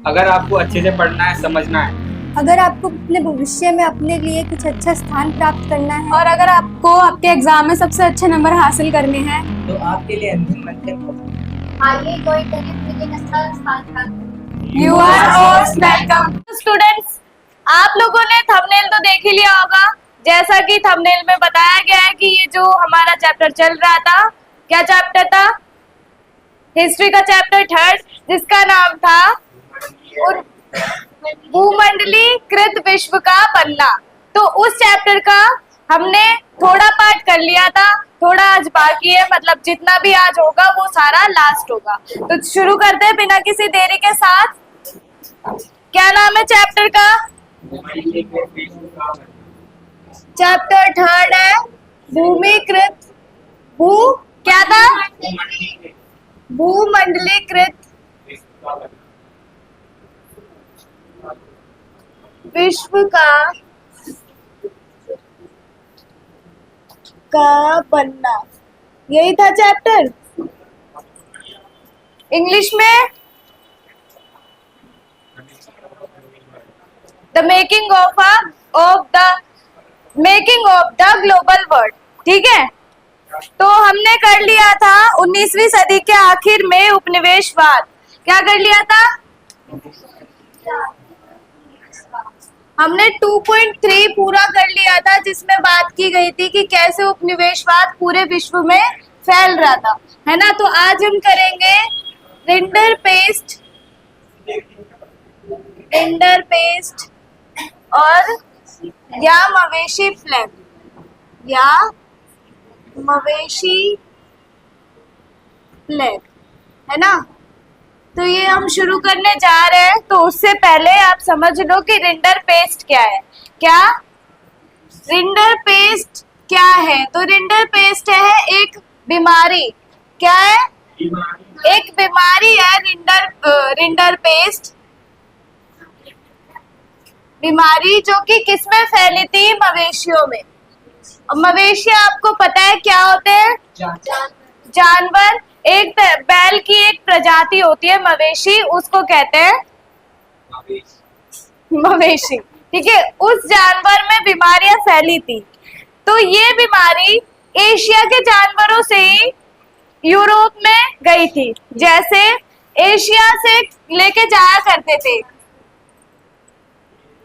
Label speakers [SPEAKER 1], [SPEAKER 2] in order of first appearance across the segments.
[SPEAKER 1] अगर आपको अच्छे से पढ़ना है, समझना है,
[SPEAKER 2] अगर आपको अपने भविष्य में अपने लिए कुछ अच्छा स्थान प्राप्त करना है,
[SPEAKER 3] और अगर आपको आपके एग्जाम में सबसे अच्छे नंबर हासिल करने हैं,
[SPEAKER 1] तो आपके लिए अंतिम मंजिल
[SPEAKER 2] आगे कोई करियर लेकिन अच्छा स्थान प्राप्त
[SPEAKER 3] you are most welcome. Students, आप लोगों ने थंबनेल तो देख ही लिया होगा। जैसा कि थंबनेल में बताया गया है कि ये जो हमारा चैप्टर चल रहा था, क्या चैप्टर था? हिस्ट्री का चैप्टर 3, जिसका नाम था भूमंडलीकृत विश्व का बनना। तो उस चैप्टर का हमने थोड़ा पार्ट कर लिया था, थोड़ा आज बाकी है, मतलब जितना भी आज होगा वो सारा लास्ट होगा। तो शुरू करते हैं बिना किसी देरी के साथ। क्या नाम है चैप्टर का? चैप्टर 3 है भूमिकृत, क्या था? भूमंडलीकृत विश्व का बनना, यही था चैप्टर। इंग्लिश में the making of the global world. ठीक है, तो हमने कर लिया था 19वीं सदी के आखिर में उपनिवेशवाद। क्या कर लिया था? हमने 2.3 पूरा कर लिया था, जिसमें बात की गई थी कि कैसे उपनिवेशवाद पूरे विश्व में फैल रहा था, है ना। तो आज हम करेंगे रिंडरपेस्ट और या मवेशी प्लेग, है ना। तो ये हम शुरू करने जा रहे हैं। तो उससे पहले आप समझ लो कि रिंडरपेस्ट क्या है। क्या रिंडरपेस्ट क्या है? तो रिंडरपेस्ट है एक बीमारी। क्या है? एक बीमारी है रिंडरपेस्ट बीमारी, जो कि किसमें फैली थी? मवेशियों में। और मवेशी आपको पता है क्या होते हैं? जानवर। एक बैल की एक प्रजाति होती है मवेशी, उसको कहते हैं मवेशी। ठीक है, उस जानवर में बीमारियां फैली थी। तो ये बीमारी एशिया के जानवरों से ही यूरोप में गई थी। जैसे एशिया से लेके जाया करते थे,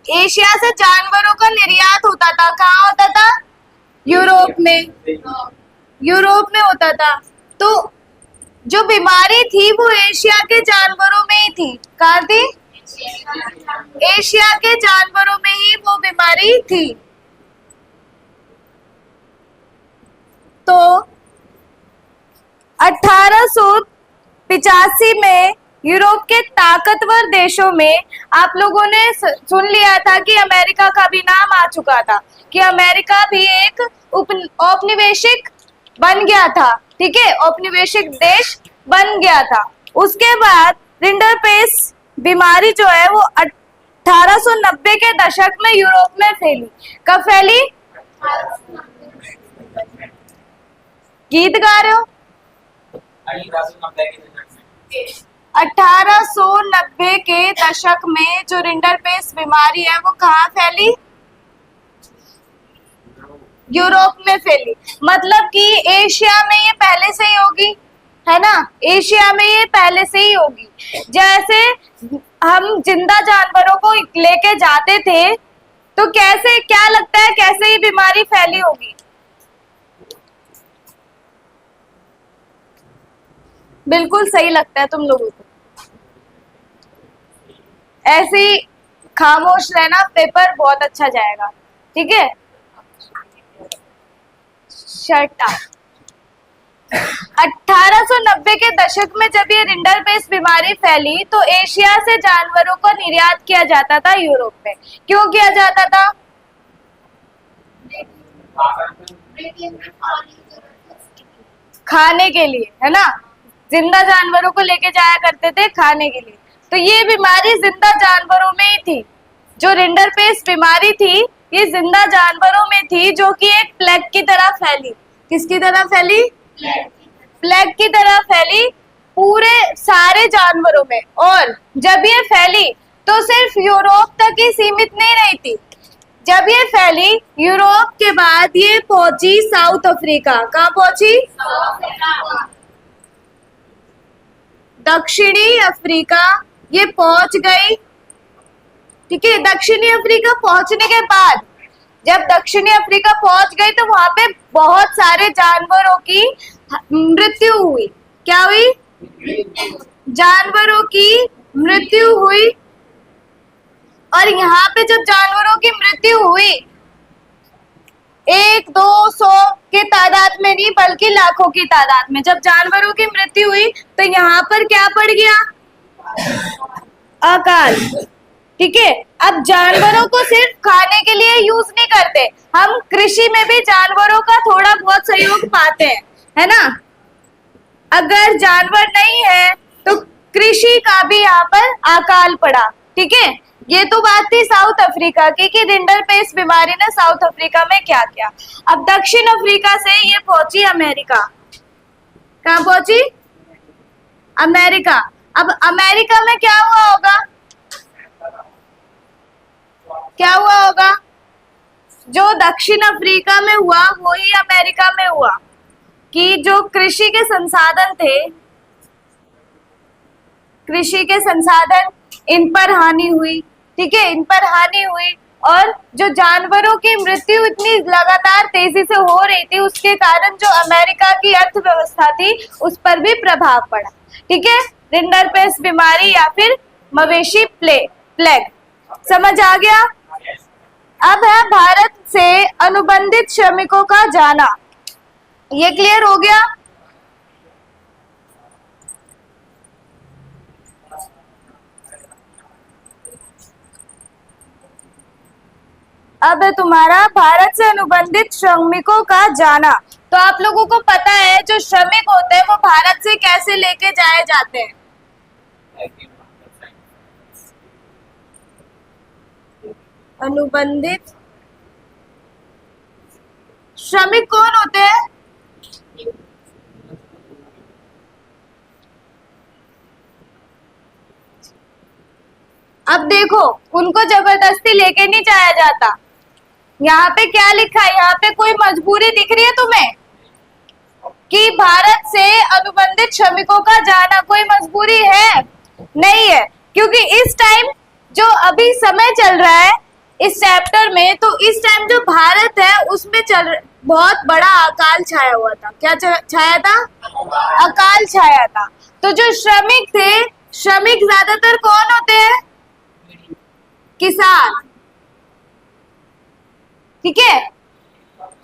[SPEAKER 3] एशिया से जानवरों का निर्यात होता था। कहाँ होता था? यूरोप में होता था। तो जो बीमारी थी वो एशिया के जानवरों में ही थी। कहाँ थी? एशिया के जानवरों में ही वो बीमारी थी। तो 1885 में यूरोप के ताकतवर देशों में आप लोगों ने सुन लिया था कि अमेरिका का भी नाम आ चुका था, कि अमेरिका भी एक औपनिवेशिक बन गया था। ठीक है, औपनिवेशिक देश बन गया था। उसके बाद रिंडरपेस्ट बीमारी जो है वो 1890 के दशक में यूरोप में फैली। कब फैली? गीत गा रहे हो? 1890 के दशक में जो रिंडरपेस्ट बीमारी है वो कहाँ फैली? यूरोप में फैली। मतलब कि एशिया में ये पहले से ही होगी, है ना। एशिया में ये पहले से ही होगी। जैसे हम जिंदा जानवरों को लेके जाते थे, तो कैसे, क्या लगता है कैसे ये बीमारी फैली होगी? बिल्कुल सही लगता है तुम लोगों को। ऐसे ही खामोश रहना, पेपर बहुत अच्छा जाएगा। ठीक है, शट अप। 1890 के दशक में जब ये रिंडरपेस्ट बीमारी फैली तो एशिया से जानवरों को निर्यात किया जाता था यूरोप में। क्यों किया जाता था? खाने के लिए, है ना। जिंदा जानवरों को लेके जाया करते थे खाने के लिए। तो ये बीमारी जिंदा जानवरों में ही थी। जो रिंडरपेस्ट बीमारी थी ये जिंदा जानवरों में थी, जो कि एक प्लेग की तरह फैली। किसकी तरह फैली? प्लेग की तरह फैली पूरे सारे जानवरों में, और जब ये फैली तो सिर्फ यूरोप तक ही सीमित नहीं रही थी। जब ये फैली यूरोप के बाद ये पहुंची साउथ अफ्रीका। कहाँ पहुंची? दक्षिणी अफ्रीका ये पहुंच गई। ठीक है, दक्षिणी अफ्रीका पहुंचने के बाद जब दक्षिणी अफ्रीका पहुंच गई तो वहां पे बहुत सारे जानवरों की मृत्यु हुई। क्या हुई? जानवरों की मृत्यु हुई। और यहाँ पे जब जानवरों की मृत्यु हुई 100-200 के तादाद में नहीं बल्कि लाखों की तादाद में जब जानवरों की मृत्यु हुई तो यहाँ पर क्या पड़ गया? अकाल। ठीक है, अब जानवरों को सिर्फ खाने के लिए यूज नहीं करते, हम कृषि में भी जानवरों का थोड़ा बहुत सहयोग पाते हैं, है ना। अगर जानवर नहीं है तो कृषि का भी यहाँ पर अकाल पड़ा। ठीक है, ये तो बात थी साउथ अफ्रीका की कि रिंडरपेस्ट बीमारी ने साउथ अफ्रीका में क्या किया। अब दक्षिण अफ्रीका से ये पहुंची अमेरिका। कहाँ पहुंची? अमेरिका। अब अमेरिका में क्या हुआ होगा? क्या हुआ होगा? जो दक्षिण अफ्रीका में हुआ वही अमेरिका में हुआ कि जो कृषि के संसाधन थे, कृषि के संसाधन, इन पर हानि हुई। ठीक है, इन पर हानि हुई और जो जानवरों की मृत्यु इतनी लगातार तेजी से हो रही थी उसके कारण जो अमेरिका की अर्थव्यवस्था थी उस पर भी प्रभाव पड़ा। ठीक है, रिंडरपेस्ट बीमारी या फिर मवेशी प्लेग। समझ आ गया? अब है भारत से अनुबंधित श्रमिकों का जाना। ये क्लियर हो गया? अब है तुम्हारा भारत से अनुबंधित श्रमिकों का जाना। तो आप लोगों को पता है जो श्रमिक होते हैं वो भारत से कैसे लेके जाए जाते हैं? अनुबंधित श्रमिक कौन होते हैं? अब देखो, उनको जबरदस्ती लेके नहीं जाया जाता। यहाँ पे क्या लिखा है? यहाँ पे कोई मजबूरी दिख रही है तुम्हें कि भारत से अनुबंधित श्रमिकों का जाना? कोई मजबूरी है? नहीं है, क्योंकि इस टाइम जो अभी समय चल रहा है इस चैप्टर में, तो इस टाइम जो भारत है उसमें बहुत बड़ा अकाल छाया हुआ था। क्या छाया था? अकाल छाया था। तो जो श्रमिक थे, श्रमिक ज्यादातर कौन होते हैं? किसान। ठीक है,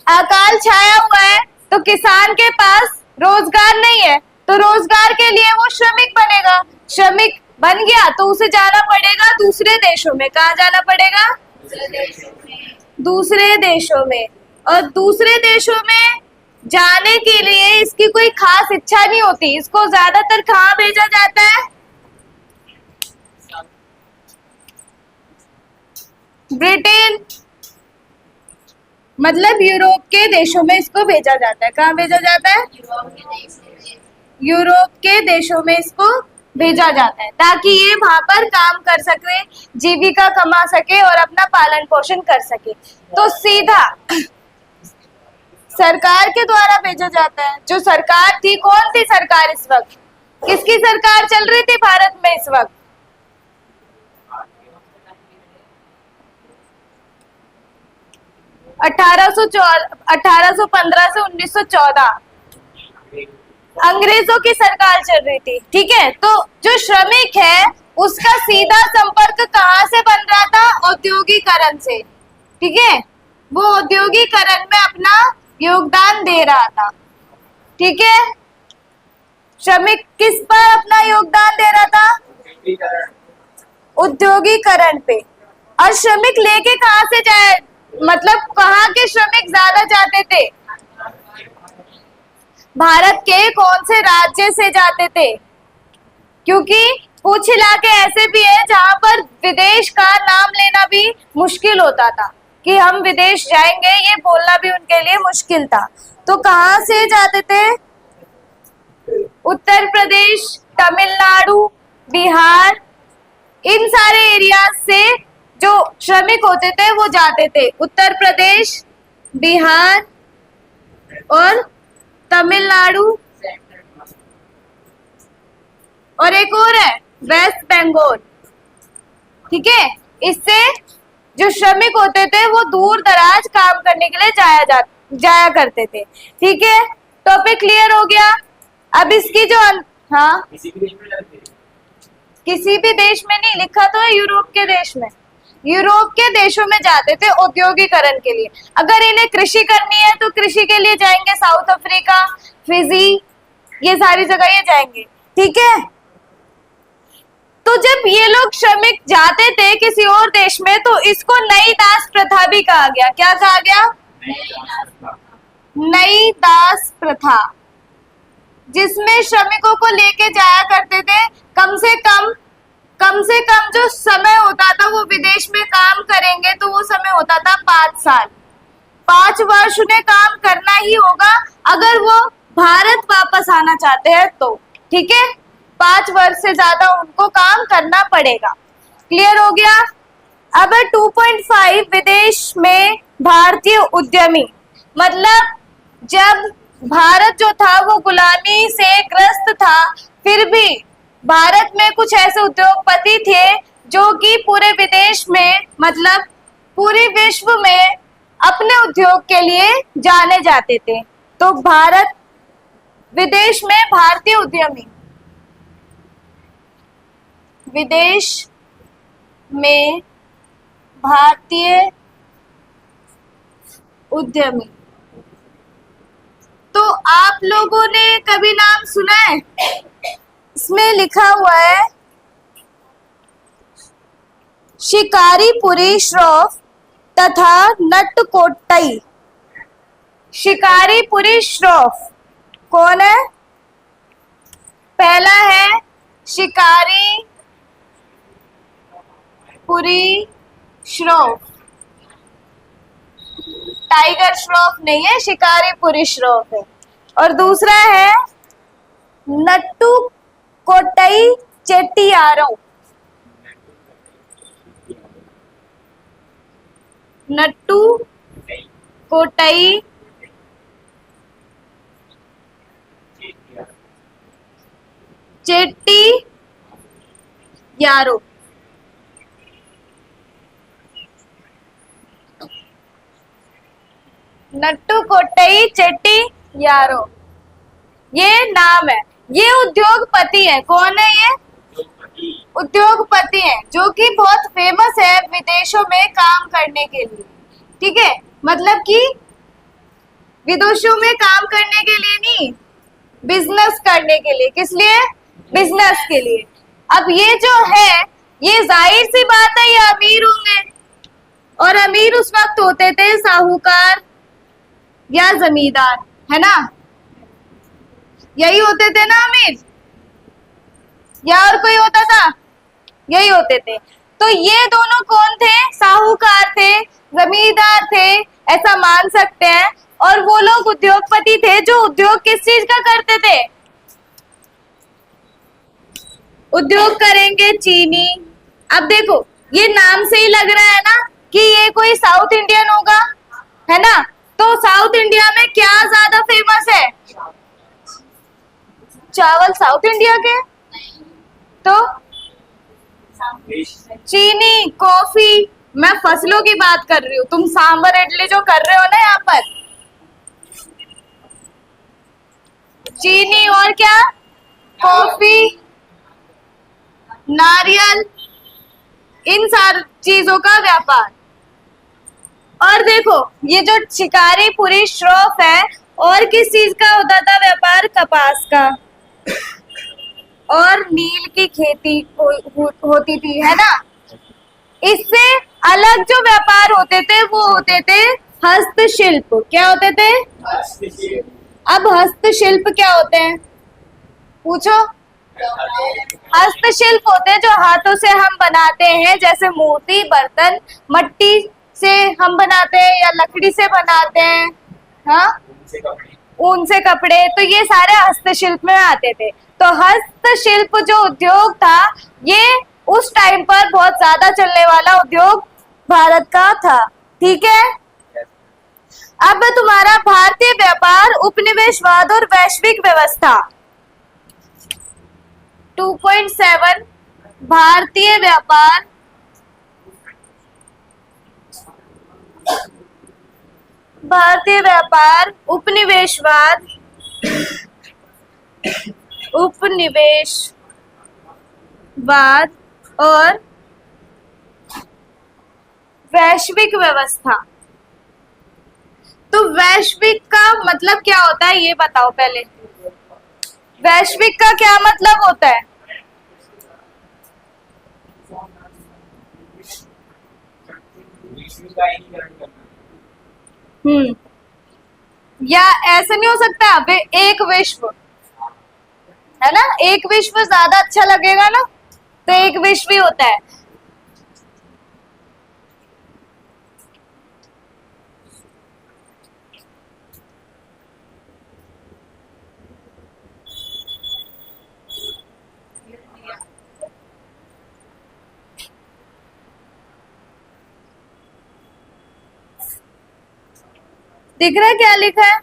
[SPEAKER 3] अकाल छाया हुआ है तो किसान के पास रोजगार नहीं है, तो रोजगार के लिए वो श्रमिक बनेगा। श्रमिक बन गया तो उसे जाना पड़ेगा दूसरे देशों में। कहाँ जाना पड़ेगा? दूसरे देशों में। और दूसरे देशों में जाने के लिए इसकी कोई खास इच्छा नहीं होती। इसको ज्यादातर कहाँ भेजा जाता है? ब्रिटेन, मतलब यूरोप के देशों में इसको भेजा जाता है। कहाँ भेजा जाता है? यूरोप के देशों में इसको भेजा जाता है ताकि ये वहां पर काम कर सके, जीविका कमा सके और अपना पालन पोषण कर सके। तो सीधा सरकार के द्वारा भेजा जाता है। जो सरकार थी, कौन सी सरकार इस वक्त? किसकी सरकार चल रही थी भारत में इस वक्त? अठारह सौ 1815 से 1914 अंग्रेजों की सरकार चल रही थी। ठीक है, तो जो श्रमिक है उसका सीधा संपर्क कहाँ से बन रहा था? औद्योगिकरण से। ठीक है, वो औद्योगिकरण में अपना योगदान दे रहा था। ठीक है, श्रमिक किस पर अपना योगदान दे रहा था? औद्योगिकरण पे। और श्रमिक लेके कहाँ से जाए, मतलब कहाँ के श्रमिक ज्यादा जाते थे? भारत के कौन से राज्य से जाते थे? क्योंकि कुछ इलाके ऐसे भी है जहां पर विदेश का नाम लेना भी मुश्किल होता था कि हम विदेश जाएंगे, ये बोलना भी उनके लिए मुश्किल था। तो कहाँ से जाते थे? उत्तर प्रदेश, तमिलनाडु, बिहार, इन सारे एरिया से जो श्रमिक होते थे वो जाते थे। उत्तर प्रदेश, बिहार और तमिलनाडु, और एक और है वेस्ट बंगाल। ठीक है, इससे जो श्रमिक होते थे वो दूर दराज काम करने के लिए जाया करते थे। ठीक है, टॉपिक क्लियर हो गया। अब इसकी जो हाँ,
[SPEAKER 1] किसी भी देश में जाते हैं।
[SPEAKER 3] किसी भी देश में नहीं, लिखा तो है यूरोप के देश में। यूरोप के देशों में जाते थे औद्योगिकरण के लिए। अगर इन्हें कृषि करनी है तो कृषि के लिए जाएंगे साउथ अफ्रीका, फिजी, ये सारी जगह ये जाएंगे। ठीक है, तो जब ये लोग श्रमिक जाते थे किसी और देश में तो इसको नई दास प्रथा भी कहा गया। क्या कहा गया? नई दास प्रथा, जिसमें श्रमिकों को लेके जाया करते थे। कम से कम जो समय होता था वो विदेश में काम करेंगे तो वो समय होता था 5 साल। 5 वर्ष उन्हें काम करना ही होगा अगर वो भारत वापस आना चाहते हैं तो। ठीक है, 5 वर्ष से ज्यादा उनको काम करना पड़ेगा। क्लियर हो गया। अब 2.5 विदेश में भारतीय उद्यमी, मतलब जब भारत जो था वो गुलामी से ग्रस्त था, फिर भी भारत में कुछ ऐसे उद्योगपति थे जो कि पूरे विदेश में, मतलब पूरे विश्व में अपने उद्योग के लिए जाने जाते थे। तो भारत विदेश में भारतीय उद्यमी, विदेश में भारतीय उद्यमी, तो आप लोगों ने कभी नाम सुना है? इसमें लिखा हुआ है शिकारीपुरी श्रॉफ तथा नट्टकोट्टई। शिकारीपुरी श्रॉफ कौन है? पहला है शिकारीपुरी श्रॉफ, टाइगर श्रॉफ नहीं है, शिकारीपुरी श्रॉफ है। और दूसरा है नट्टुकोट्टई चेट्टियारों। नट्टुकोट्टई चेट्टियारों। नट्टुकोट्टई चेट्टियारों, ये नाम है। ये उद्योगपति है। कौन है ये? उद्योगपति है, जो कि बहुत फेमस है विदेशों में काम करने के लिए। ठीक है, मतलब कि विदेशों में काम करने के लिए नहीं, बिजनेस करने के लिए। किस लिए? बिजनेस के लिए। अब ये जो है, ये जाहिर सी बात है ये अमीर होंगे, और अमीर उस वक्त होते थे साहूकार या जमींदार, है ना? यही होते थे ना अमीर, या और कोई होता था? यही होते थे। तो ये दोनों कौन थे? साहूकार थे, जमींदार थे, ऐसा मान सकते हैं। और वो लोग उद्योगपति थे जो उद्योग किस चीज का करते थे? उद्योग करेंगे चीनी। अब देखो, ये नाम से ही लग रहा है ना कि ये कोई साउथ इंडियन होगा, है ना? तो साउथ इंडिया में क्या ज्यादा फेमस है? चावल साउथ इंडिया के, तो चीनी, कॉफी। मैं फसलों की बात कर रही हूँ, तुम सांबर इडली जो कर रहे हो ना यहाँ पर, चीनी और क्या? कॉफी, नारियल, इन सारी चीजों का व्यापार। और देखो, ये जो शिकारीपुरी श्रॉफ है, और किस चीज का होता था व्यापार? कपास का और नील की खेती होती थी, है ना? इससे अलग जो व्यापार होते थे वो होते थे हस्तशिल्प। क्या होते थे? अब हस्तशिल्प क्या होते हैं? पूछो। हस्तशिल्प होते हैं जो हाथों से हम बनाते हैं, जैसे मूर्ति, बर्तन, मट्टी से हम बनाते हैं या लकड़ी से बनाते हैं, हाँ, ऊन से कपड़े, तो ये सारे हस्तशिल्प में आते थे। तो हस्तशिल्प जो उद्योग था ये उस टाइम पर बहुत ज्यादा चलने वाला उद्योग भारत का था। ठीक है, अब तुम्हारा भारतीय व्यापार, उपनिवेशवाद और वैश्विक व्यवस्था 2.7 भारतीय व्यापार, उपनिवेशवाद, और वैश्विक व्यवस्था। तो वैश्विक का मतलब क्या होता है ये बताओ पहले। वैश्विक का क्या मतलब होता है?
[SPEAKER 1] विश्व का एकीकरण करना।
[SPEAKER 3] या ऐसा नहीं हो सकता एक विश्व, है ना, एक विश्व ज्यादा अच्छा लगेगा ना, तो एक विश्व ही होता है। दिख रहा है क्या लिखा है?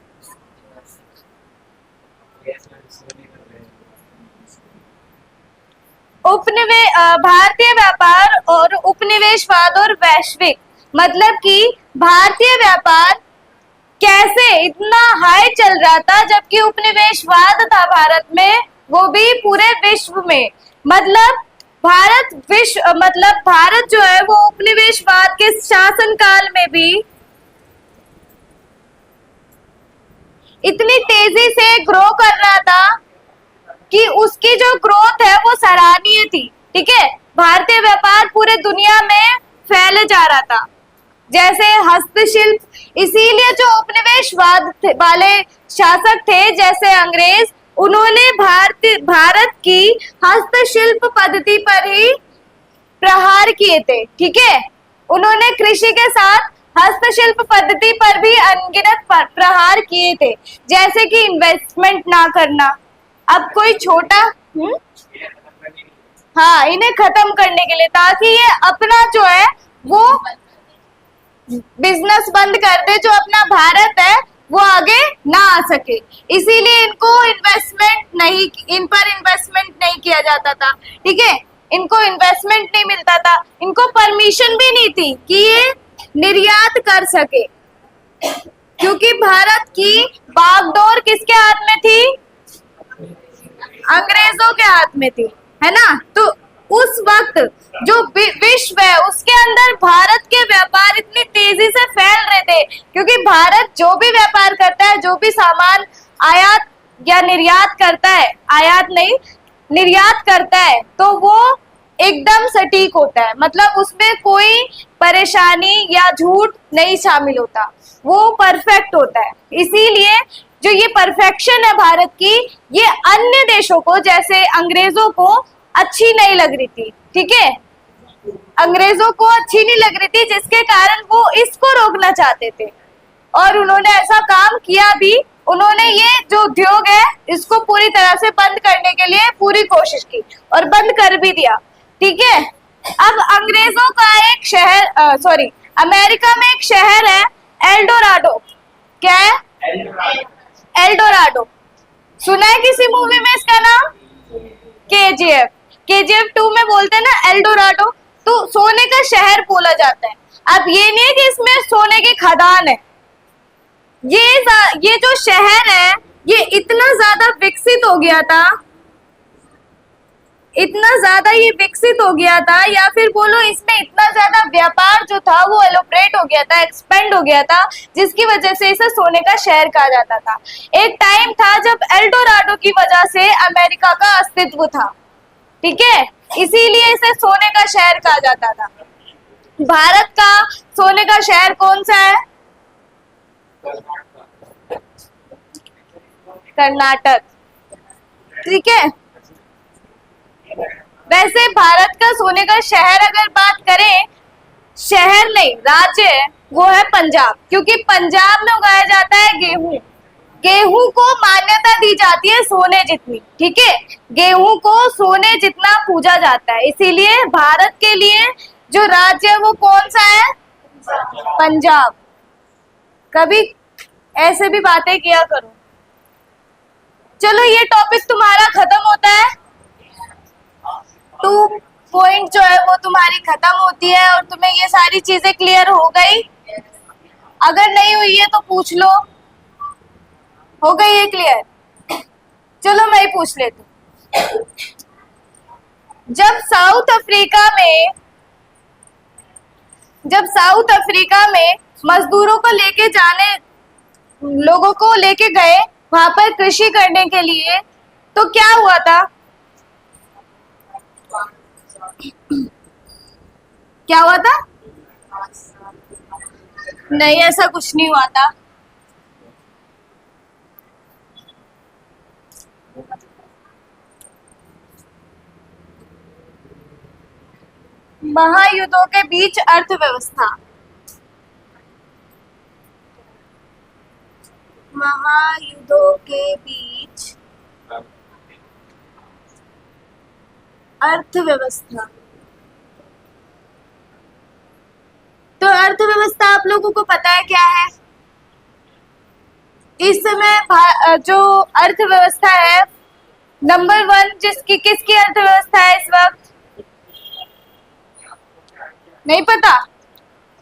[SPEAKER 3] भारतीय व्यापार और उपनिवेशवाद और वैश्विक, मतलब कि भारतीय व्यापार कैसे इतना हाई चल रहा था जबकि उपनिवेशवाद था भारत में, वो भी पूरे विश्व में। मतलब भारत जो है वो उपनिवेशवाद के शासन काल में भी इतनी तेजी से ग्रो कर रहा था कि उसकी जो ग्रोथ है वो सराहनीय थी। ठीक है, भारतीय व्यापार पूरे दुनिया में फैले जा रहा था। जैसे हस्तशिल्प, इसीलिए जो उपनिवेशवाद वाले शासक थे जैसे अंग्रेज, उन्होंने भारत की हस्तशिल्प पद्धति पर ही प्रहार किए थे। ठीक है, उन्होंने कृषि के साथ हस्तशिल्प पद्धति पर भी अनगिनत प्रहार किए थे, जैसे कि इन्वेस्टमेंट ना करना। अब कोई छोटा हाँ, इन्हें खत्म करने के लिए, ताकि ये अपना जो है वो बिजनेस बंद कर दे, जो अपना भारत है वो आगे ना आ सके। इसीलिए इन पर इन्वेस्टमेंट नहीं किया जाता था। ठीक है, इनको इन्वेस्टमेंट नहीं मिलता था, इनको परमिशन भी नहीं थी कि ये निर्यात कर सके, क्योंकि भारत की बागडोर किसके हाथ में थी? अंग्रेजों के हाथ में थी, है ना। तो उस वक्त जो विश्व है उसके अंदर भारत के व्यापार इतनी तेजी से फैल रहे थे, क्योंकि भारत जो भी व्यापार करता है, जो भी सामान आयात या निर्यात करता है, आयात नहीं निर्यात करता है, तो वो एकदम सटीक होता है। मतलब उसमें कोई परेशानी या झूठ नहीं शामिल होता, वो परफेक्ट होता है। इसीलिए जो ये परफेक्शन है भारत की, ये अन्य देशों को जैसे अंग्रेजों को अच्छी नहीं लग रही थी। ठीक है, अंग्रेजों को अच्छी नहीं लग रही थी, जिसके कारण वो इसको रोकना चाहते थे और उन्होंने ऐसा काम किया भी। उन्होंने ये जो उद्योग है इसको पूरी तरह से बंद करने के लिए पूरी कोशिश की और बंद कर भी दिया। ठीक है, अब अंग्रेजों का एक शहर अमेरिका में एक शहर है एल्डोराडो। क्या है? एल्डोराडो। सुना है किसी मूवी में इसका नाम? KGF 2 में बोलते हैं ना एल्डोराडो, तो सोने का शहर बोला जाता है। अब ये नहीं है कि इसमें सोने की खदान है, ये जो शहर है ये इतना ज्यादा विकसित हो गया था, या फिर बोलो इसमें इतना ज्यादा व्यापार जो था वो एलोपरेट हो गया था, एक्सपेंड हो गया था, जिसकी वजह से इसे सोने का शहर कहा जाता था। एक टाइम था जब एल्डोराडो की वजह से अमेरिका का अस्तित्व था। ठीक है, इसीलिए इसे सोने का शहर कहा जाता था। भारत का सोने का शहर कौन सा है? कर्नाटक। ठीक है, वैसे भारत का सोने का शहर अगर बात करें, शहर नहीं राज्य है, वो है पंजाब, क्योंकि पंजाब में उगाया जाता है गेहूं। गेहूं को मान्यता दी जाती है सोने जितनी, ठीक है, गेहूं को सोने जितना पूजा जाता है, इसीलिए भारत के लिए जो राज्य है वो कौन सा है? पंजाब। कभी ऐसे भी बातें किया करो। चलो ये टॉपिक तुम्हारा खत्म होता है, 2 पॉइंट जो है वो तुम्हारी खत्म होती है और तुम्हें ये सारी चीजें क्लियर हो गई। अगर नहीं हुई है तो पूछ लो। हो गई है क्लियर? चलो मैं ही पूछ लेती हूँ। जब साउथ अफ्रीका में मजदूरों को लेके जाने, लोगों को लेके गए वहां पर कृषि करने के लिए, तो क्या हुआ था? क्या हुआ था? नहीं, ऐसा कुछ नहीं हुआ था। महायुद्धों के बीच अर्थव्यवस्था, महायुद्धों के बीच अर्थव्यवस्था। तो अर्थव्यवस्था आप लोगों को पता है क्या है? इस समय जो अर्थव्यवस्था है, नंबर 1 किसकी अर्थव्यवस्था है इस वक्त? नहीं पता?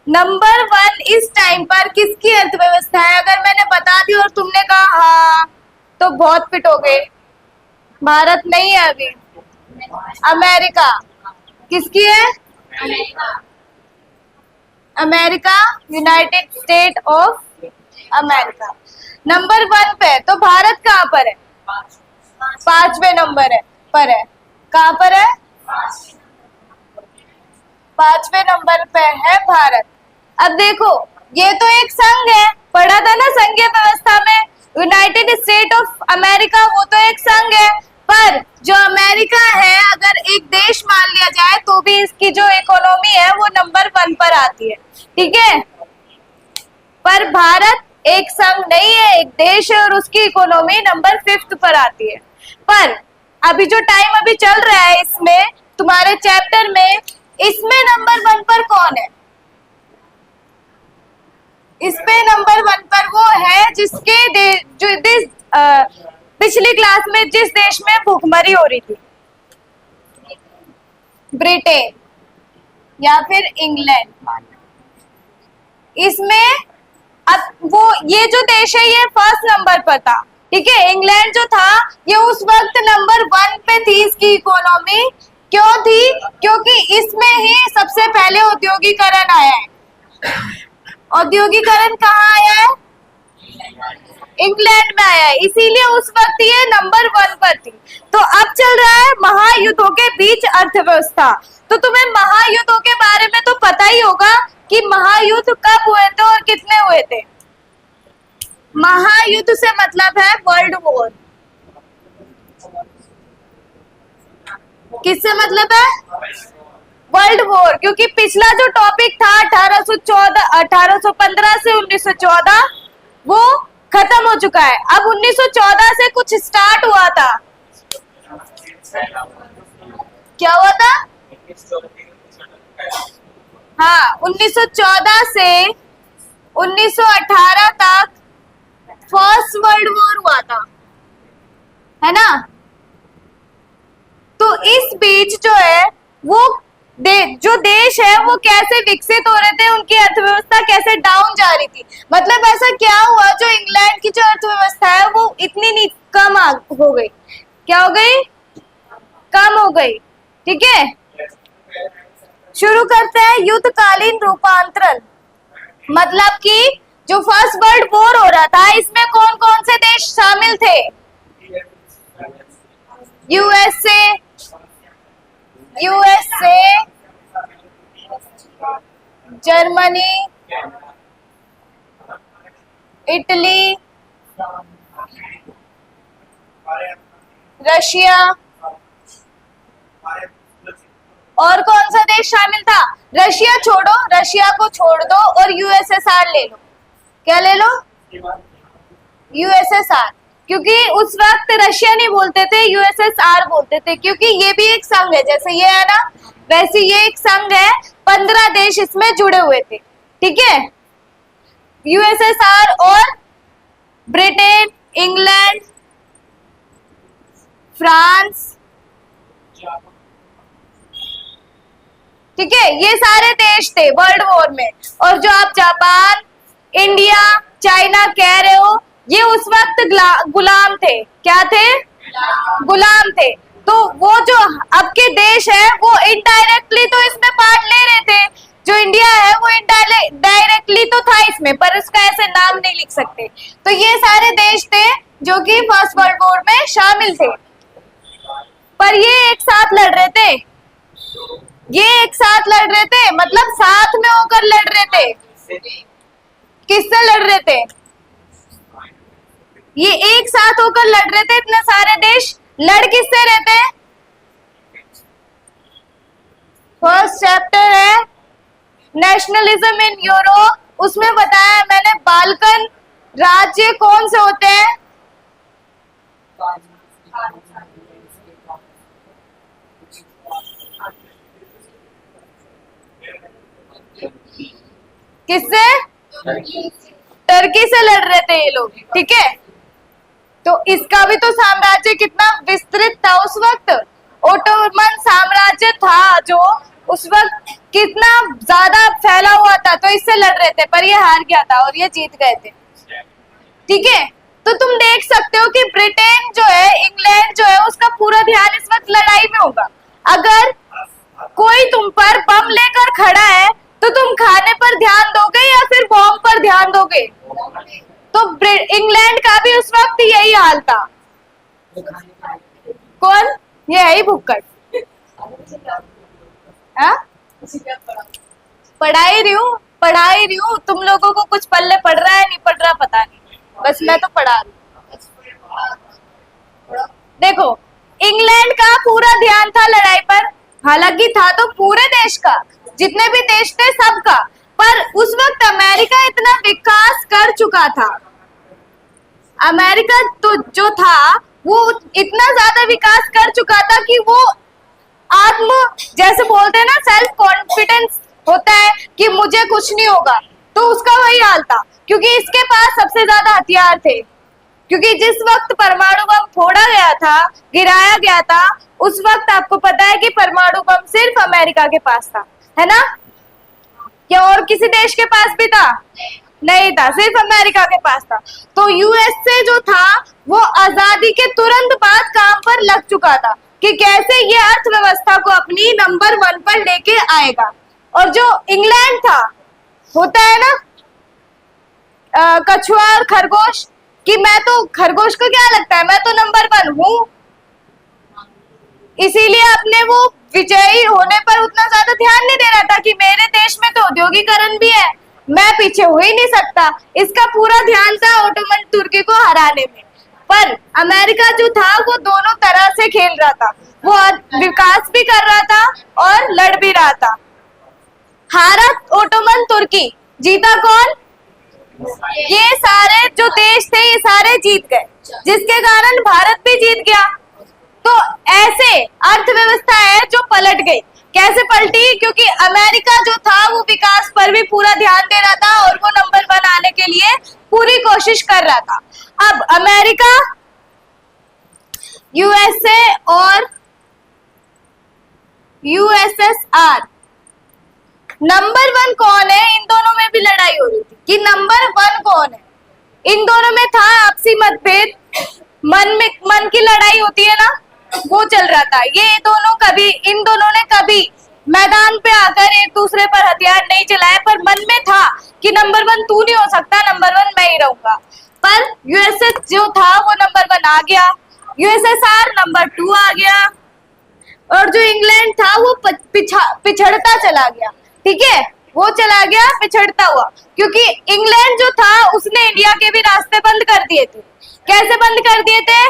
[SPEAKER 3] नंबर 1 इस टाइम पर किसकी अर्थव्यवस्था है? अगर मैंने बता दी और तुमने कहा हाँ, तो बहुत पिटोगे। भारत नहीं है अभी, अमेरिका। किसकी है? America, United state of America number 1 पे। तो भारत कहाँ पर है? 5वें नंबर पर है। कहाँ पर है? 5वें नंबर पे है भारत। अब देखो, ये तो एक संघ है, पढ़ा था ना संघीय व्यवस्था में, यूनाइटेड स्टेट ऑफ अमेरिका, वो तो एक संघ है। पर जो अमेरिका है, अगर एक देश मान लिया जाए तो भी इसकी जो इकोनॉमी है वो नंबर 1 पर आती है, ठीक है। पर भारत एक संघ नहीं है, एक देश है और उसकी इकोनॉमी नंबर 5th पर आती है। पर अभी जो टाइम अभी चल रहा है इसमें, तुम्हारे चैप्टर में, इसमें नंबर 1 पर कौन है? इस पे नंबर 1 पर वो है जिसके पिछली क्लास में जिस देश में भूखमरी हो रही थी, ब्रिटेन या फिर इंग्लैंड। इसमें अब वो ये जो देश है ये 1st नंबर पर था, ठीक है। इंग्लैंड जो था ये उस वक्त नंबर 1 पे थी इसकी इकोनॉमी। क्यों थी? क्योंकि इसमें ही सबसे पहले औद्योगिकरण आया है। औद्योगिकरण कहाँ आया है? इंग्लैंड में आया है, इसीलिए उस वक्त ये नंबर 1 पर थी। तो अब चल रहा है महायुद्धों के बीच अर्थव्यवस्था। तो तुम्हें महायुद्धों के बारे में तो पता ही होगा कि महायुद्ध कब हुए थे और कितने हुए थे। महायुद्ध से मतलब है वर्ल्ड वॉर। किससे मतलब है? World war. क्योंकि पिछला जो टॉपिक था 1815 से 1914 वो खत्म हो चुका है। अब 1914 से कुछ स्टार्ट हुआ था। क्या हुआ था? हाँ, 1914 से 1918 तक फर्स्ट वर्ल्ड वॉर हुआ था, है ना। तो इस बीच जो है वो जो देश है वो कैसे विकसित हो रहे थे, उनकी अर्थव्यवस्था कैसे डाउन जा रही थी। मतलब ऐसा क्या हुआ, जो इंग्लैंड की जो अर्थव्यवस्था है वो इतनी कम हो गई। क्या हो गई? कम हो गई, ठीक है। शुरू करते हैं युद्धकालीन रूपांतरण। मतलब कि जो फर्स्ट वर्ल्ड वॉर हो रहा था इसमें कौन कौन से देश शामिल थे? यूएसए, जर्मनी, इटली, रशिया, और कौन सा देश शामिल था? रशिया छोड़ो, रशिया को छोड़ दो और यूएसएसआर ले लो। क्या ले लो? यूएसएसआर, क्योंकि उस वक्त रशिया नहीं बोलते थे, यूएसएसआर बोलते थे, क्योंकि ये भी एक संघ है, जैसे ये है ना वैसे ये एक संघ है, 15 देश इसमें जुड़े हुए थे, ठीक है। यूएसएसआर और ब्रिटेन, इंग्लैंड, फ्रांस, ठीक है, ये सारे देश थे वर्ल्ड वॉर में। और जो आप जापान, इंडिया, चाइना कह रहे हो, ये उस वक्त गुलाम थे। क्या थे? गुलाम थे। तो वो जो अब के देश है वो इनडायरेक्टली तो इसमें पार्ट ले रहे थे। जो इंडिया है वो डायरेक्टली तो था इसमें, पर उसका ऐसे नाम नहीं लिख सकते। तो ये सारे देश थे जो कि फर्स्ट वर्ल्ड वॉर में शामिल थे, पर ये एक साथ लड़ रहे थे। ये एक साथ लड़ रहे थे, मतलब साथ में होकर लड़ रहे थे। किससे लड़ रहे थे? ये एक साथ होकर लड़ रहे थे, इतने सारे देश। लड़ किससे रहे थे? फर्स्ट चैप्टर है नेशनलिज्म इन यूरोप, उसमें बताया मैंने बाल्कन राज्य कौन से होते हैं। किससे? टर्की से लड़ रहे थे ये लोग, ठीक है। तो इसका भी तो साम्राज्य कितना विस्तृत था उस वक्त। ओटोमन साम्राज्य था जो उस वक्त कितना ज्यादा फैला हुआ था, तो इससे लड़ रहे थे, पर ये हार गया था और ये जीत गए थे, ठीक है। तो तुम देख सकते हो कि ब्रिटेन जो है, इंग्लैंड जो है, उसका पूरा ध्यान इस वक्त लड़ाई में होगा। अगर कोई तुम पर बम लेकर खड़ा है तो तुम खाने पर ध्यान दोगे या फिर बॉम्ब पर ध्यान दोगे? तो इंग्लैंड का भी उस वक्त यही हाल था। कौन? ये है ही भुक्कड़। पढ़ा ही रही हूँ। तुम लोगों को कुछ पल्ले पड़ रहा है नहीं पड़ रहा पता नहीं, बस मैं तो पढ़ा रही हूँ। देखो, इंग्लैंड का पूरा ध्यान था लड़ाई पर, हालांकि था तो पूरे देश का, जितने भी देश थे सबका, पर उस वक्त अमेरिका इतना विकास कर चुका था। अमेरिका तो जो था वो इतना ज्यादा विकास कर चुका था कि वो जैसे बोलते हैं ना, सेल्फ कॉन्फिडेंस होता है कि मुझे कुछ नहीं होगा, तो उसका वही हाल था, क्योंकि इसके पास सबसे ज्यादा हथियार थे। क्योंकि जिस वक्त परमाणु बम फोड़ा गया था, गिराया गया था, उस वक्त आपको पता है कि परमाणु बम सिर्फ अमेरिका के पास था, है ना? क्या और किसी देश के पास भी था? नहीं था, सिर्फ अमेरिका के पास था। तो यूएसए जो था वो आजादी के तुरंत बाद काम पर लग चुका था कि कैसे ये अर्थव्यवस्था को अपनी नंबर 1 पर लेके आएगा। और जो इंग्लैंड था, होता है ना कछुआ और खरगोश, कि मैं तो, खरगोश को क्या लगता है मैं तो नंबर 1 हूं, इसीलिए अपने वो विजयी होने पर उतना ज्यादा ध्यान नहीं दे रहा था कि मेरे देश में तो औद्योगिकरण भी है, मैं पीछे हो ही नहीं सकता। इसका पूरा ध्यान था ओटोमन तुर्की को हराने में। पर अमेरिका जो था वो दोनों तरह से खेल रहा था, वो विकास भी कर रहा था और लड़ भी रहा था। हारा ओटोमन तुर्की, जीता कौन? ये सारे जो देश थे ये सारे जीत गए, जिसके कारण भारत भी जीत गया। तो ऐसे अर्थव्यवस्था है जो पलट गई। कैसे पलटी? क्योंकि अमेरिका जो था वो विकास पर भी पूरा ध्यान दे रहा था और वो नंबर 1 आने के लिए पूरी कोशिश कर रहा था। अब अमेरिका, यूएसए और यूएसएसआर, नंबर 1 कौन है? इन दोनों में भी लड़ाई हो रही थी कि नंबर 1 कौन है। इन दोनों में था आपसी मतभेद, मन की लड़ाई होती है ना, वो चल रहा था। ये दोनों कभी, इन दोनों ने कभी मैदान पे आकर एक दूसरे पर हथियार नहीं चलाए, पर मन में था कि नंबर 1 तू नहीं हो सकता, नंबर 1 मैं ही रहूंगा। पर यूएसए जो था वो नंबर 1 आ गया, यूएसएसआर नंबर 2 आ गया, और जो इंग्लैंड था वो पिछड़ता चला गया, ठीक है, वो चला गया पिछड़ता हुआ। क्योंकि इंग्लैंड जो था उसने इंडिया के भी रास्ते बंद कर दिए थे। कैसे बंद कर दिए थे?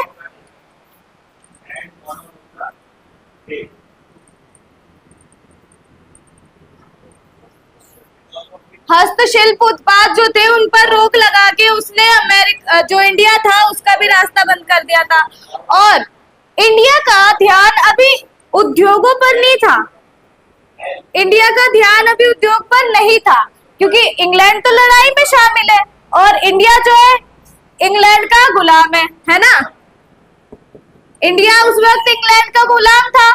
[SPEAKER 3] हस्तशिल्प उत्पाद जो थे उन पर रोक लगा के उसने अमेरिका जो इंडिया था उसका भी रास्ता बंद कर दिया था। और इंडिया का ध्यान अभी उद्योगों पर नहीं था, इंडिया का ध्यान अभी उद्योग पर नहीं था, क्योंकि इंग्लैंड तो लड़ाई में शामिल है और इंडिया जो है इंग्लैंड का गुलाम है ना। इंडिया उस वक्त इंग्लैंड का गुलाम था,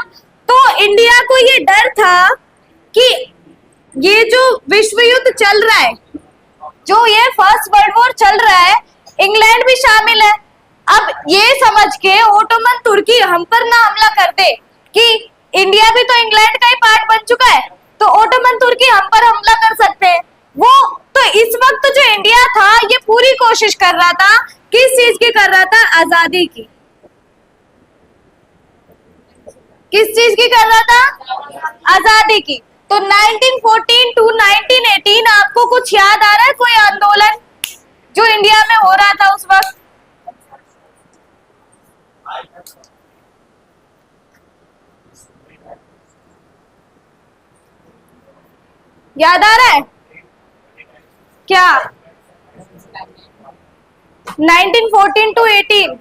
[SPEAKER 3] तो इंडिया को ये डर था कि ये जो विश्व युद्ध चल रहा है, जो ये फर्स्ट वर्ल्ड वॉर चल रहा है, इंग्लैंड भी शामिल है। अब ये समझ के ओटोमन तुर्की हम पर ना हमला कर दे कि इंडिया भी तो इंग्लैंड का ही पार्ट बन चुका है, तो ओटोमन तुर्की हम पर हमला कर सकते हैं। वो तो इस वक्त जो इंडिया था ये पूरी कोशिश कर रहा था, किस चीज की कर रहा था? आजादी की। किस चीज की कर रहा था? आजादी की। तो 1914 टू 1918 आपको कुछ याद आ रहा है? कोई आंदोलन जो इंडिया में हो रहा था उस वक्त? याद आ रहा है क्या? 1914 टू 18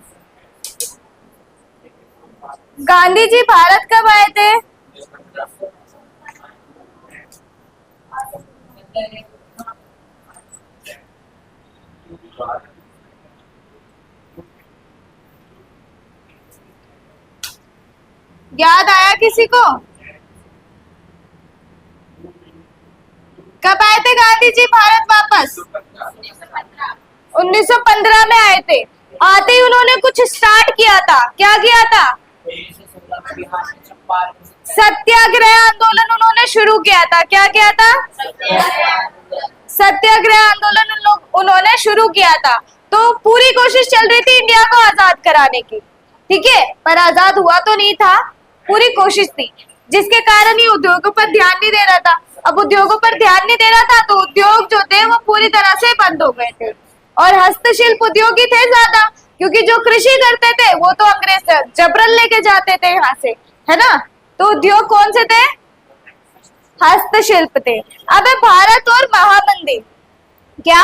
[SPEAKER 3] गांधी जी भारत कब आए थे? याद आया किसी को? कब आए थे गांधी जी भारत वापस? 1915 में आए थे। आते ही उन्होंने कुछ स्टार्ट किया था। क्या किया था? सत्याग्रह आंदोलन उन्होंने शुरू किया था। क्या किया था? सत्याग्रह आंदोलन उन्होंने शुरू किया था। तो पूरी कोशिश चल रही थी इंडिया को आजाद कराने की, ठीक है, पर आजाद हुआ तो नहीं था, पूरी कोशिश थी, जिसके कारण ही उद्योगों पर ध्यान नहीं दे रहा था। अब उद्योगों पर ध्यान नहीं दे रहा था तो उद्योग जो थे वो पूरी तरह से बंद हो गए थे, और हस्तशिल्प उद्योग ही थे ज्यादा, क्योंकि जो कृषि करते थे वो तो अंग्रेज जबरन लेके जाते थे यहाँ से, है ना। तो उद्योग कौन से थे? हस्तशिल्प थे। अब है भारत और महामंदी। क्या?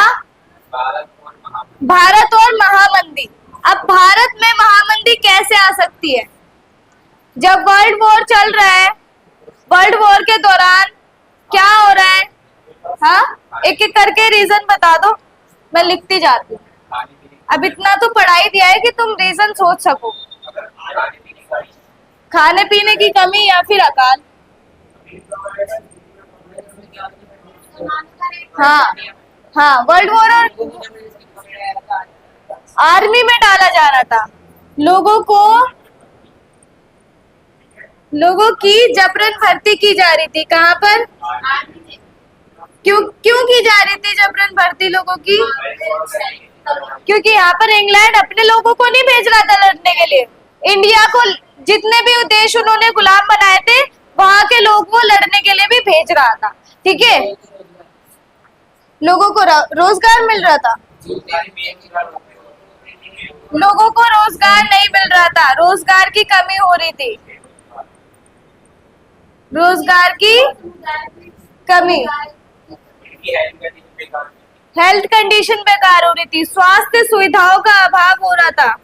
[SPEAKER 3] भारत और महामंदी। अब भारत में महामंदी कैसे आ सकती है? जब वर्ल्ड वॉर चल रहा है, वर्ल्ड वॉर के दौरान क्या हो रहा है? हाँ, एक एक करके रीजन बता दो, मैं लिखती जाती हूँ। अब इतना तो पढ़ाई दिया है कि तुम रीजन सोच सको। खाने पीने की कमी या फिर अकाल? हाँ हाँ, वर्ल्ड वॉर और आर्मी में डाला जा रहा था लोगों की जबरन भर्ती की जा रही थी। कहाँ पर? क्यों की जा रही थी जबरन भर्ती लोगों की? क्योंकि यहाँ पर इंग्लैंड अपने लोगों को नहीं भेज रहा था लड़ने के लिए। इंडिया को जितने भी देश उन्होंने गुलाम बनाए थे वहां के लोग वो लड़ने के लिए भी भेज रहा था, ठीक है। लोगों को रोजगार मिल रहा था, लोगों को रोजगार नहीं मिल रहा था, रोजगार की कमी हो रही थी, रोजगार की कमी, हेल्थ कंडीशन बेकार हो रही थी, स्वास्थ्य सुविधाओं का अभाव हो रहा था।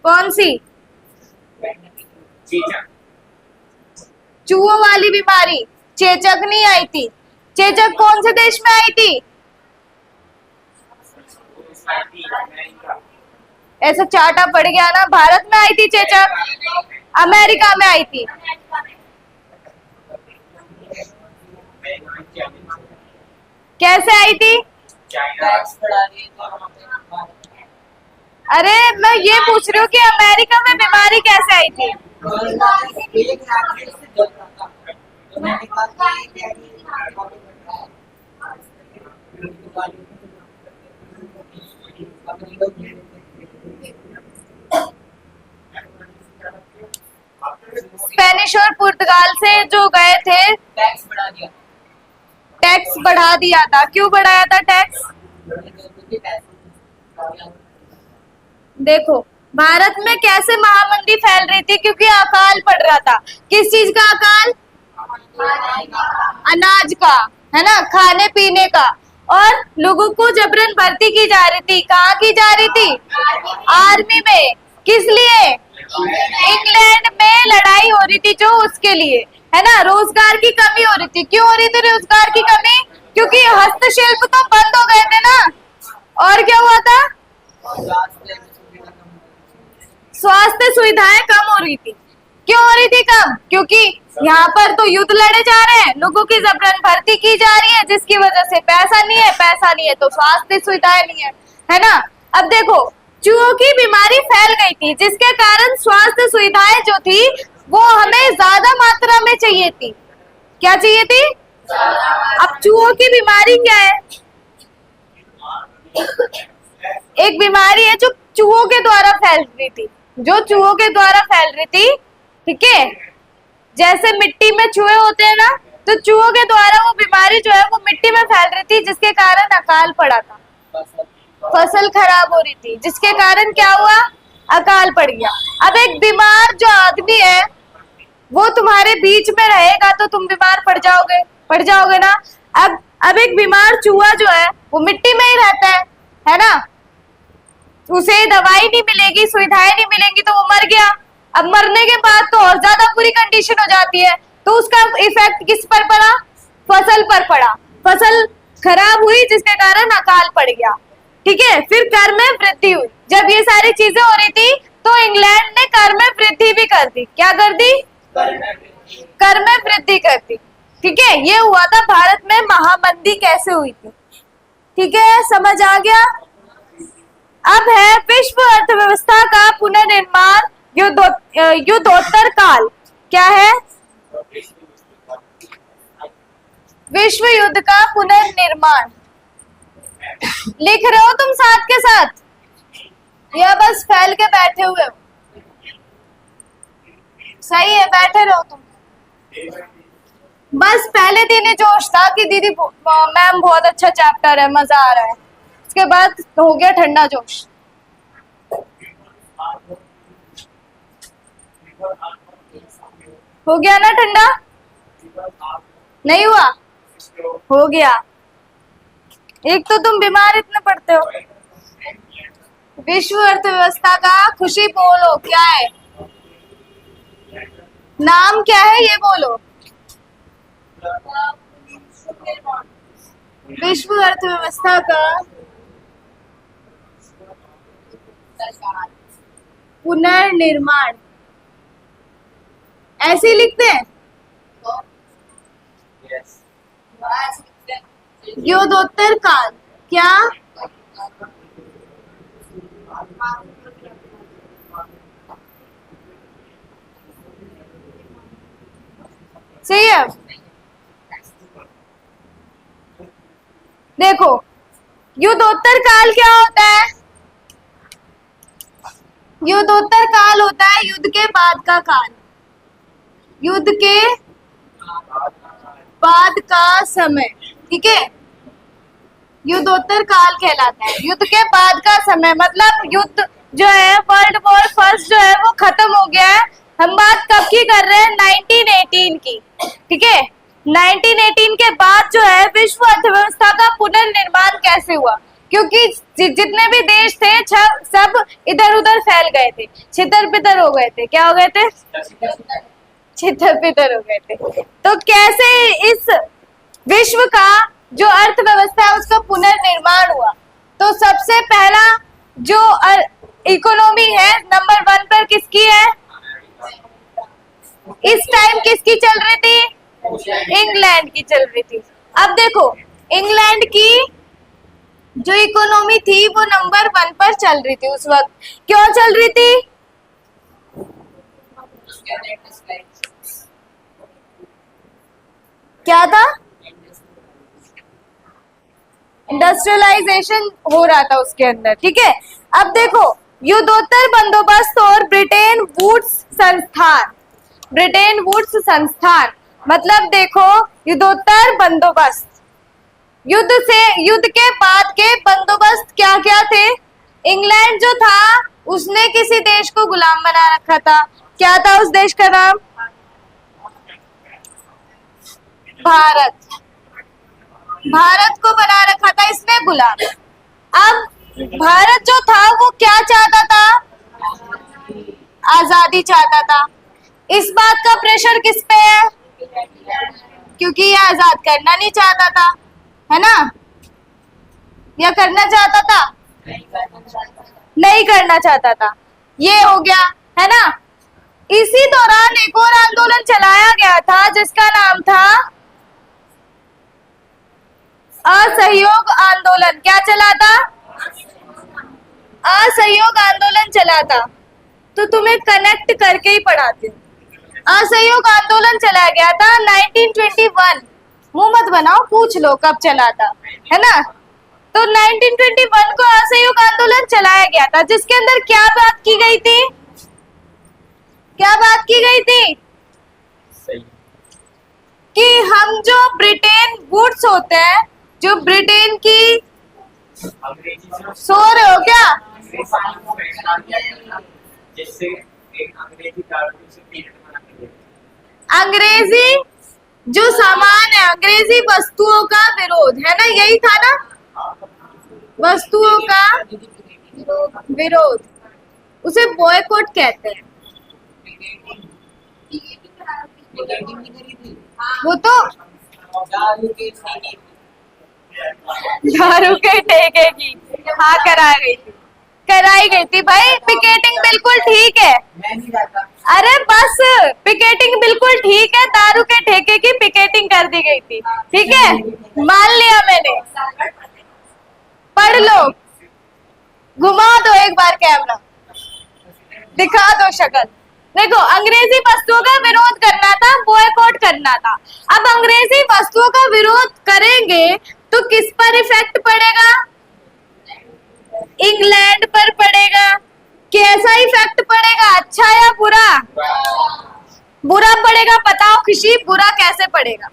[SPEAKER 3] कौन सी? चूहों वाली बीमारी, चेचक नहीं आई थी। चेचक कौन से देश में आई थी? ऐसा चाटा पड़ गया ना। भारत में आई थी चेचक, अमेरिका में आई थी। कैसे आई थी? अरे मैं ये पूछ रही हूँ कि अमेरिका में बीमारी कैसे आई थी? स्पेनिश और पुर्तगाल से जो गए थे, टैक्स बढ़ा दिया था। क्यों बढ़ाया था टैक्स? देखो, भारत में कैसे महामंदी फैल रही थी? क्योंकि अकाल पड़ रहा था। किस चीज का अकाल? अनाज का, है ना, खाने पीने का। और लोगों को जबरन भर्ती की जा रही थी। कहाँ की जा रही थी? आर्मी में। किस लिए? इंग्लैंड में लड़ाई हो रही थी जो, उसके लिए, है ना। रोजगार की कमी हो रही थी। क्यों हो रही थी रोजगार की कमी? क्योंकि हस्तशिल्प तो बंद हो गए थे ना। और क्या हुआ था? स्वास्थ्य सुविधाएं कम हो रही थी। क्यों हो रही थी कम? क्योंकि यहाँ पर तो युद्ध लड़े जा रहे हैं, लोगों की जबरन भर्ती की जा रही है, जिसकी वजह से पैसा नहीं है तो स्वास्थ्य सुविधाएं नहीं है ना। अब देखो, चूहों की बीमारी फैल गई थी, जिसके कारण स्वास्थ्य सुविधाएं जो थी वो हमें ज्यादा मात्रा में चाहिए थी। क्या चाहिए थी? अब चूहों की बीमारी क्या है? एक बीमारी है जो चूहों के द्वारा फैल रही थी, ठीक है। जैसे मिट्टी में चूहे होते हैं ना, तो चूहों के द्वारा वो बीमारी जो है वो मिट्टी में फैल रही थी, जिसके कारण अकाल पड़ा था। फसल खराब हो रही थी, जिसके कारण क्या हुआ? अकाल पड़ गया। अब एक बीमार जो आदमी है वो तुम्हारे बीच में रहेगा तो तुम बीमार पड़ जाओगे ना। अब एक बीमार चूहा जो है वो मिट्टी में ही रहता है ना। उसे दवाई नहीं मिलेगी, सुविधाएं नहीं मिलेंगी तो वो मर गया। अब मरने के बाद तो और ज्यादा बुरी कंडीशन हो जाती है, तो उसका इफेक्ट किस पर पड़ा? फसल पर पड़ा। फसल खराब हुई, जिसके कारण अकाल पड़ गया, ठीक है। फिर कर में वृद्धि हुई। जब ये सारी चीजें हो रही थी तो इंग्लैंड ने कर में वृद्धि भी कर दी। क्या कर दी? कर में वृद्धि कर दी, ठीक है। ये हुआ था भारत में महामंदी कैसे हुई थी, ठीक है, समझ आ गया। अब है विश्व अर्थव्यवस्था का पुनर्निर्माण, युद्धोत्तर काल। क्या है? विश्व युद्ध का पुनर्निर्माण। लिख रहे हो तुम साथ के साथ या बस फैल के बैठे हुए हो? सही है, बैठे रहो तुम। बस पहले दिन ही जोश था कि दीदी मैम बहुत अच्छा चैप्टर है, मजा आ रहा है। उसके बाद हो गया ठंडा जोश। हो गया ना ठंडा? नहीं हुआ? हो गया। एक तो तुम बीमार इतने पड़ते हो। विश्व अर्थव्यवस्था का खुशी बोलो, क्या है नाम? क्या है ये बोलो? विश्व अर्थव्यवस्था का पुनर्निर्माण, ऐसे ही लिखते हैं। युद्धोत्तर काल। क्या? सही है। देखो, युद्धोत्तर काल क्या होता है? युद्धोत्तर काल होता है युद्ध के बाद का काल। युद्ध के बाद का समय, ठीक है, युद्धोत्तर काल कहलाता है। युद्ध के बाद का समय मतलब युद्ध जो है, वर्ल्ड वॉर फर्स्ट जो है वो खत्म हो गया है। हम बात कब की कर रहे हैं? 1918 की, ठीक है। 1918 के बाद जो है विश्व अर्थव्यवस्था का पुनर्निर्माण कैसे हुआ? क्योंकि जितने भी देश थे सब इधर उधर फैल गए थे, छितर पितर हो गए थे। क्या हो गए थे? छितर पितर हो गए थे। तो कैसे इस विश्व का जो अर्थव्यवस्था है उसका पुनर्निर्माण हुआ? तो सबसे पहला जो इकोनॉमी है नंबर 1 पर किसकी है? इस टाइम किसकी चल रही थी? इंग्लैंड की चल रही थी। अब देखो, इंग्लैंड की जो इकोनॉमी थी वो नंबर 1 पर चल रही थी उस वक्त। क्यों चल रही थी? क्या था? इंडस्ट्रियलाइजेशन हो रहा था उसके अंदर, ठीक है। अब देखो, युद्धोत्तर बंदोबस्त और ब्रिटेन वुड्स संस्थान। ब्रिटेन वुड्स संस्थान मतलब देखो, युद्धोत्तर बंदोबस्त, युद्ध के बाद के बंदोबस्त क्या क्या थे? इंग्लैंड जो था उसने किसी देश को गुलाम बना रखा था, क्या था उस देश का नाम? भारत। भारत को बना रखा था इसने गुलाम। अब भारत जो था वो क्या चाहता था? आजादी चाहता था। इस बात का प्रेशर किस पे है? क्योंकि ये आजाद करना नहीं चाहता था, है ना? या करना चाहता था? नहीं करना चाहता था। ये हो गया, है ना? इसी दौरान एक और आंदोलन चलाया गया था जिसका नाम था असहयोग आंदोलन। क्या चला था? असहयोग आंदोलन चला था। तो तुम्हें कनेक्ट करके ही पढ़ाते हूँ। असहयोग आंदोलन चलाया गया था 1921। मुंह मत बनाओ, पूछ लो कब चला था, है ना? तो 1921 को असहयोग आंदोलन चलाया गया था, जिसके अंदर क्या बात की गई थी? क्या बात की गई थी?
[SPEAKER 1] सही।
[SPEAKER 3] कि हम जो ब्रिटेन गुड्स होते हैं, जो ब्रिटेन की,
[SPEAKER 1] अंग्रेजी से
[SPEAKER 3] सो रहे हो क्या?
[SPEAKER 1] अंग्रेजी को पहचान दिया गया था, जिससे एक अंग्रेजी कारतूस से पीरियड बना दिया।
[SPEAKER 3] अंग्रेजी जो सामान है, अंग्रेजी वस्तुओं का विरोध, है ना? यही था ना, वस्तुओं का विरोध, उसे बॉयकॉट कहते हैं। वो तो दारू के ठेके की, हाँ कराई गई थी भाई। पिकेटिंग बिल्कुल ठीक है। अरे बस, पिकेटिंग बिल्कुल ठीक है, दारू के ठेके की पिकेटिंग कर दी गई थी, ठीक है, मान लिया मैंने। पढ़ लो, घुमा दो एक बार कैमरा, दिखा दो शक्ल। देखो, अंग्रेजी वस्तुओं का विरोध करना था, बॉयकॉट करना था। अब अंग्रेजी वस्तुओं का विरोध करेंगे तो किस पर इफेक्ट पड़ेगा? इंग्लैंड पर पड़ेगा। कैसा इफेक्ट पड़ेगा, अच्छा या बुरा? बुरा पड़ेगा। बताओ खुशी, बुरा कैसे पड़ेगा?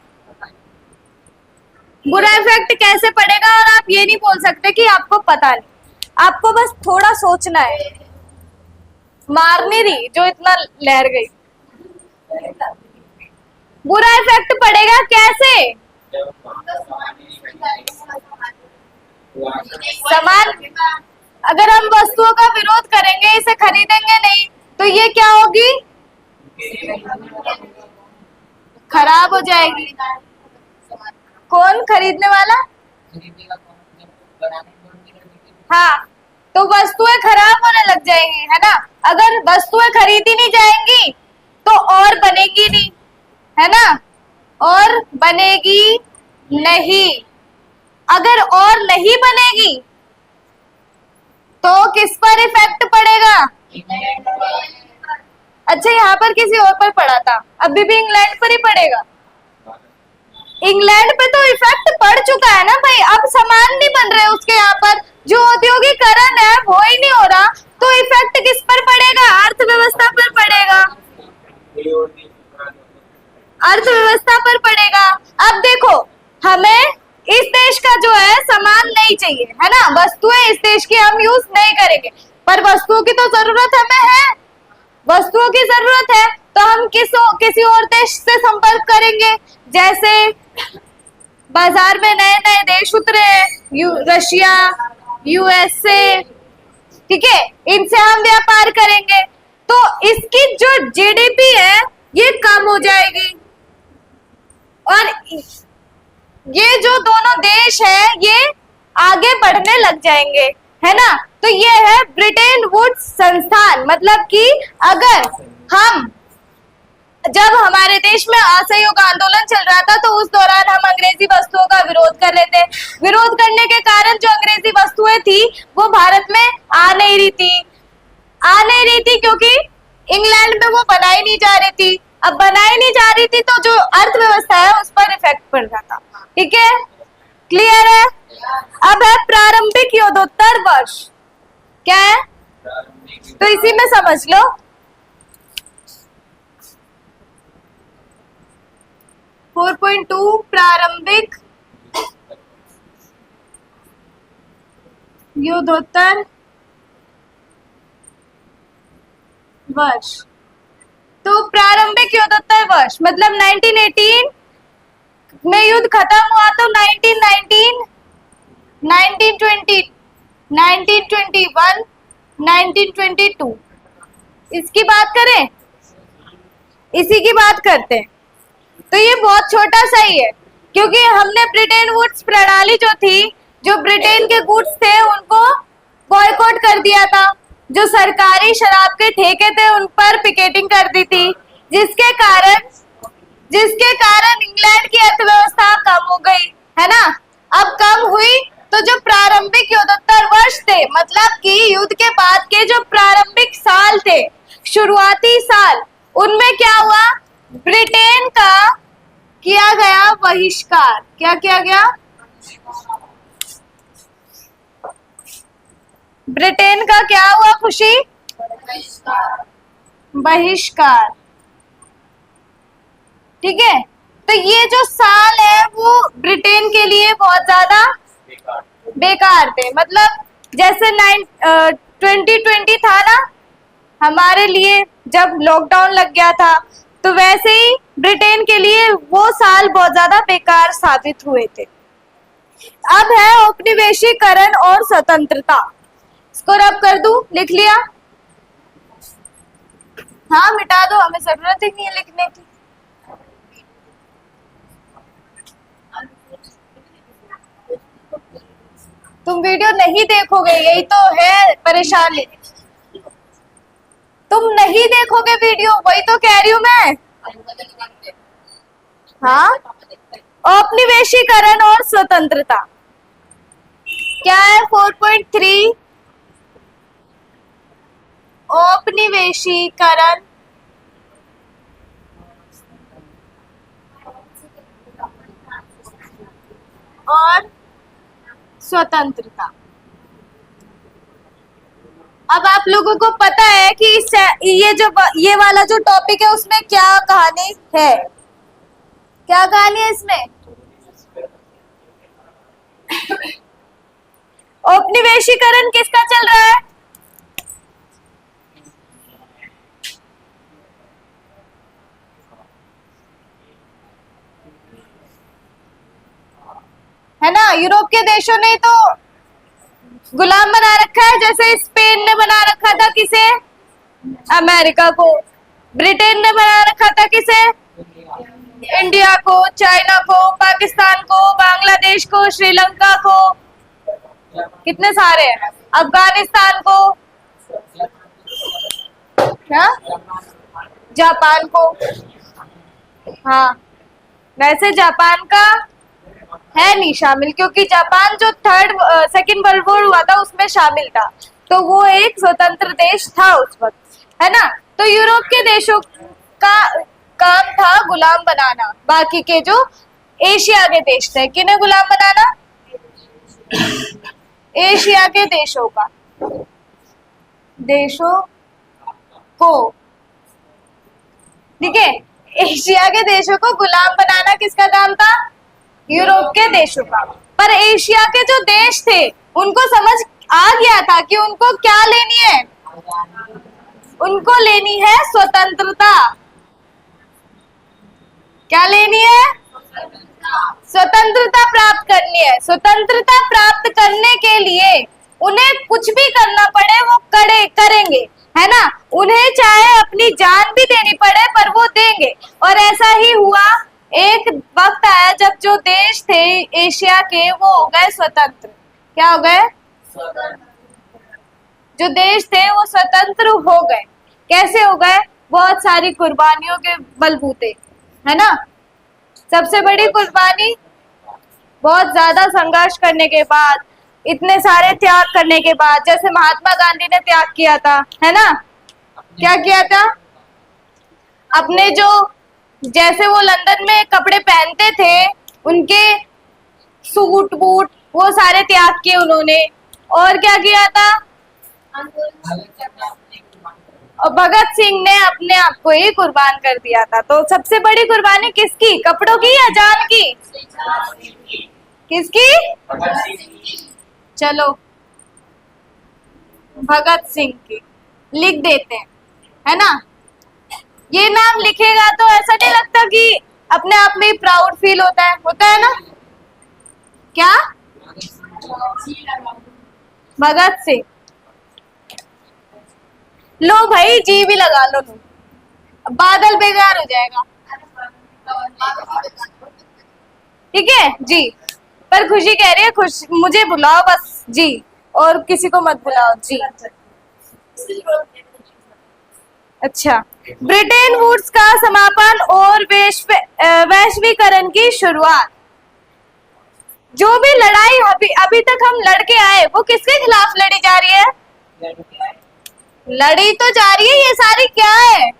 [SPEAKER 3] बुरा इफेक्ट कैसे पड़ेगा? और आप ये नहीं बोल सकते कि आपको पता नहीं, आपको बस थोड़ा सोचना है। मार नहीं रही जो इतना लहर गई। बुरा इफेक्ट पड़ेगा कैसे? सामान, अगर हम वस्तुओं का विरोध करेंगे, इसे खरीदेंगे नहीं, तो ये क्या होगी? खराब हो जाएगी। कौन खरीदने वाला? हाँ, तो वस्तुएं खराब होने लग जाएंगी, है ना? अगर वस्तुएं खरीदी नहीं जाएंगी तो और बनेगी नहीं, है ना? और बनेगी नहीं। अगर और नहीं बनेगी तो किस पर इफेक्ट पड़ेगा? अच्छा, यहाँ पर किसी और पर पड़ा था, अभी भी इंग्लैंड पर ही पड़ेगा। इंग्लैंड पे तो इफेक्ट पड़ चुका है ना भाई। अब सामान नहीं बन रहे उसके, यहाँ पर जो औद्योगिकरण है वो ही नहीं हो रहा, तो इफेक्ट किस पर पड़ेगा? अर्थव्यवस्था पर पड़ेगा। अर्थव्यवस्था पर पड़ेगा। अब देखो, हमें इस देश का जो है सामान नहीं चाहिए, है ना? वस्तुएं इस देश की हम यूज नहीं करेंगे, पर वस्तुओं की तो जरूरत हमें है। वस्तुओं की जरूरत है तो हम किसी और देश से संपर्क करेंगे। जैसे बाजार में नए नए देश उतरे हैं, रशिया, यूएसए, ठीक है, इनसे हम व्यापार करेंगे तो इसकी जो जीडीपी है ये कम हो जाएगी। और ये जो दोनों देश है ये आगे बढ़ने लग जाएंगे, है ना? तो ये है ब्रिटेन वुड्स संस्थान। मतलब कि अगर हम, जब हमारे देश में असहयोग आंदोलन चल रहा था तो उस दौरान हम अंग्रेजी वस्तुओं का विरोध कर लेते। विरोध करने के कारण जो अंग्रेजी वस्तुएं थी वो भारत में आ नहीं रही थी क्योंकि इंग्लैंड में वो बनाई नहीं जा रही थी। अब बनाई नहीं जा रही थी तो जो अर्थव्यवस्था है उस पर इफेक्ट पड़ रहा था। ठीक है, क्लियर है? अब है प्रारंभिक युद्धोत्तर वर्ष। क्या है? तो इसी में समझ लो। फोर 4.2 प्रारंभिक युद्धोत्तर वर्ष। तो प्रारंभिक युद्धोत्तर वर्ष मतलब 1918 में युद्ध खत्म हुआ तो 1919, 1920, 1921, 1922 इसकी बात करें, इसी की बात करते हैं। तो ये बहुत छोटा सा ही है क्योंकि हमने ब्रिटेन वुड्स प्रणाली जो थी, जो ब्रिटेन के गुड्स थे उनको बॉयकॉट कर दिया था, जो सरकारी शराब के ठेके थे उन पर पिकेटिंग कर दी थी, जिसके कारण इंग्लैंड की अर्थव्यवस्था कम हो गई है ना। अब कम हुई तो जो प्रारंभिक युद्धोत्तर वर्ष थे मतलब कि युद्ध के बाद के जो प्रारंभिक साल थे, शुरुआती साल, उनमें क्या हुआ, ब्रिटेन का किया गया बहिष्कार। क्या किया गया? ब्रिटेन का क्या हुआ खुशी? बहिष्कार। ठीक है, तो ये जो साल है वो ब्रिटेन के लिए बहुत ज्यादा बेकार थे। मतलब जैसे 2020 था ना हमारे लिए जब लॉकडाउन लग गया था, तो वैसे ही ब्रिटेन के लिए वो साल बहुत ज्यादा बेकार साबित हुए थे। अब है औपनिवेशीकरण और स्वतंत्रता। इसको रब कर दूं, लिख लिया? हाँ मिटा दो, हमें जरूरत ही नहीं है लिखने की। तुम वीडियो नहीं देखोगे, यही तो है परेशानी। तुम नहीं देखोगे वीडियो, वही तो कह रही हूं मैं। हाँ, औपनिवेशीकरण और स्वतंत्रता क्या है? 4.3 औपनिवेशीकरण और स्वतंत्रता। अब आप लोगों को पता है कि ये वाला जो टॉपिक है उसमें क्या कहानी है? क्या कहानी है इसमें? औपनिवेशीकरण किसका चल रहा है ना? यूरोप के देशों ने तो गुलाम बना रखा है, जैसे स्पेन ने बना रखा था किसे? अमेरिका को। ब्रिटेन ने बना रखा था किसे? इंडिया को, चाइना को, पाकिस्तान को, बांग्लादेश को, श्रीलंका को, कितने सारे हैं, अफगानिस्तान को, क्या, जापान को। हाँ, वैसे जापान का है नहीं शामिल क्योंकि जापान जो सेकेंड वर्ल्ड वॉर हुआ था उसमें शामिल था, तो वो एक स्वतंत्र देश था उस वक्त, है ना। तो यूरोप के देशों का काम था गुलाम बनाना बाकी के जो एशिया के देश थे। किन्हें गुलाम बनाना? एशिया के देशों को, ठीक है। एशिया के देशों को गुलाम बनाना किसका काम था? यूरोप के देशों का। पर एशिया के जो देश थे उनको समझ आ गया था कि उनको क्या लेनी है, उनको लेनी है स्वतंत्रता। क्या लेनी है? स्वतंत्रता प्राप्त करनी है। स्वतंत्रता प्राप्त करने के लिए उन्हें कुछ भी करना पड़े वो करेंगे, है ना। उन्हें चाहे अपनी जान भी देनी पड़े पर वो देंगे। और ऐसा ही हुआ। एक वक्त आया जब जो देश थे एशिया के वो हो गए स्वतंत्र। क्या हो गए? जो देश थे वो स्वतंत्र हो गए। कैसे हो गए? बहुत सारी कुर्बानियों के बलबूते, है ना। सबसे बड़ी कुर्बानी बहुत ज्यादा संघर्ष करने के बाद, इतने सारे त्याग करने के बाद, जैसे महात्मा गांधी ने त्याग किया था, है ना। क्या किया था? अपने जो जैसे वो लंदन में कपड़े पहनते थे उनके सूट बूट वो सारे त्याग किए उन्होंने। और क्या किया था? और भगत सिंह ने अपने आप को ही कुर्बान कर दिया था। तो सबसे बड़ी कुर्बानी किसकी? कपड़ों की या जान की? किसकी? चलो भगत सिंह की लिख देते हैं, है ना। ये नाम लिखेगा तो ऐसा नहीं लगता कि अपने आप में ही प्राउड फील होता है ना। क्या? भगत सिंह। लो भाई जी भी लगा लो, बादल बेकार हो जाएगा। ठीक है जी, पर खुशी कह रही है खुश, मुझे बुलाओ बस जी, और किसी को मत बुलाओ जी। अच्छा, ब्रिटेन वुड्स का समापन और वैश्वीकरण की शुरुआत। जो भी लड़ाई अभी तक हम लड़के आए वो किसके खिलाफ लड़ी जा रही है? लड़ी तो जा रही है, ये सारी क्या है?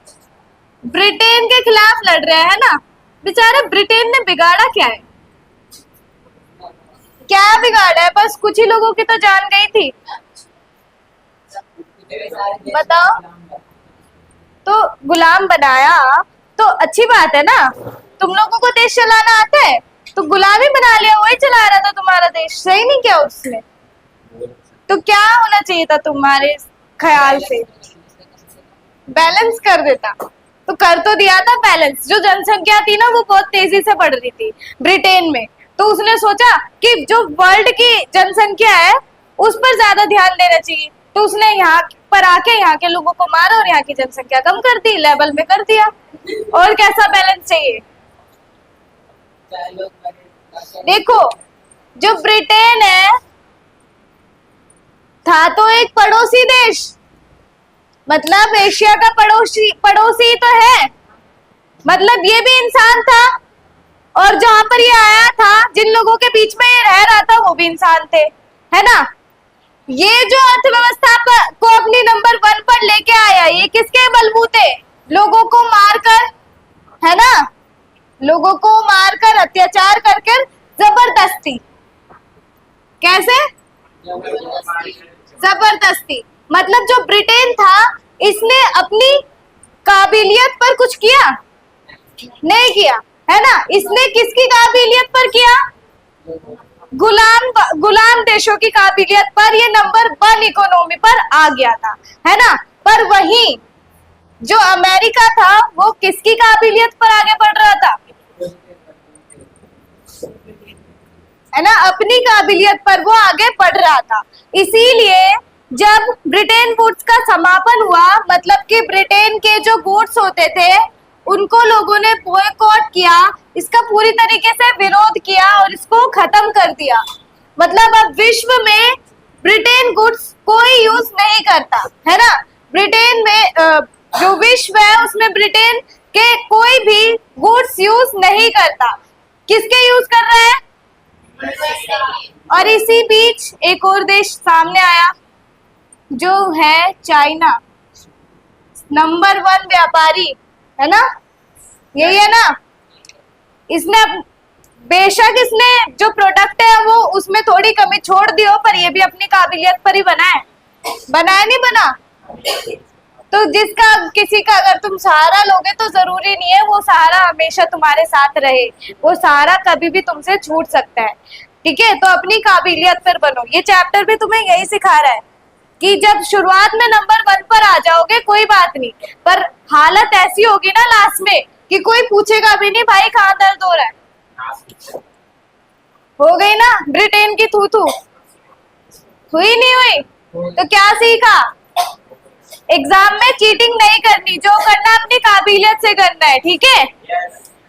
[SPEAKER 3] ब्रिटेन के खिलाफ लड़ रहे हैं ना। बेचारा ब्रिटेन ने बिगाड़ा क्या है? क्या बिगाड़ा है? बस कुछ ही लोगों की तो जान गई थी। बताओ। तो गुलाम बनाया तो अच्छी बात है ना। तुम लोगों को देश चलाना आता है तो गुलामी बना लिया, वही चला रहा था तुम्हारा देश। सही नहीं क्या उसने? तो क्या होना चाहिए था तुम्हारे ख्याल से? बैलेंस कर देता तो कर तो दिया था बैलेंस। जो जनसंख्या थी ना वो बहुत तेजी से बढ़ रही थी ब्रिटेन में, तो उसने सोचा कि जो वर्ल्ड की जनसंख्या है उस पर ज्यादा ध्यान देना चाहिए, तो उसने यहाँ पर आके यहाँ के लोगों को मारा और यहाँ की जनसंख्या कम कर दी, लेवल में कर दिया। और कैसा बैलेंस चाहिए? देखो, जो ब्रिटेन है था तो एक पड़ोसी देश, मतलब एशिया का पड़ोसी तो है, मतलब ये भी इंसान था, और जहां पर ये आया था, जिन लोगों के बीच में ये रह रहा था वो भी इंसान थे, है ना। ये जो अर्थव्यवस्था को अपनी नंबर 1 पर लेके आया, ये किसके बलबूते? लोगों को मारकर, है ना, लोगों को मारकर अत्याचार करके जबरदस्ती। कैसे? जबरदस्ती। मतलब जो ब्रिटेन था इसने अपनी काबिलियत पर कुछ किया नहीं किया, है ना। इसने किसकी काबिलियत पर किया? गुलाम देशों की काबिलियत पर। ये नंबर 1 इकोनॉमी पर आ गया था, है ना। पर वहीं जो अमेरिका था वो किसकी काबिलियत पर आगे बढ़ रहा था? है ना, अपनी काबिलियत पर वो आगे बढ़ रहा था। इसीलिए जब ब्रिटेन वुड्स का समापन हुआ, मतलब कि ब्रिटेन के जो गुड्स होते थे उनको लोगों ने बॉयकॉट किया, इसका पूरी तरीके से विरोध किया और इसको खत्म कर दिया। मतलब अब विश्व में ब्रिटेन गुड्स कोई यूज नहीं करता, है ना। ब्रिटेन में जो विश्व है उसमें ब्रिटेन के कोई भी गुड्स यूज नहीं करता। किसके यूज कर रहा है? और इसी बीच एक और देश सामने आया जो है चाइना, नंबर 1 व्यापारी, है ना, यही है ना। इसने बेशक इसने जो प्रोडक्ट है वो उसमें थोड़ी कमी छोड़ दी हो, पर ये भी अपनी काबिलियत पर ही बनाया नहीं बना। तो जिसका किसी का अगर तुम सहारा लोगे तो जरूरी नहीं है वो सहारा हमेशा तुम्हारे साथ रहे, वो सहारा कभी भी तुमसे छूट सकता है। ठीक है, तो अपनी काबिलियत पर बनो। ये चैप्टर भी तुम्हें यही सिखा रहा है कि जब शुरुआत में नंबर 1 पर आ जाओगे कोई बात नहीं, पर हालत ऐसी होगी ना लास्ट में कि कोई पूछेगा भी नहीं भाई कहाँ दर्द हो रहा है। हो गई ना ब्रिटेन की थू हुई नहीं हुई? तो क्या सीखा? एग्जाम में चीटिंग नहीं करनी, जो करना अपनी काबिलियत से करना है। ठीक है,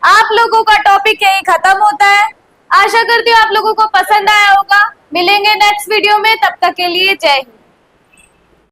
[SPEAKER 3] आप लोगों का टॉपिक यही खत्म होता है। आशा करती हूँ आप लोगों को पसंद आया होगा। मिलेंगे नेक्स्ट वीडियो में, तब तक के लिए जय हिंद।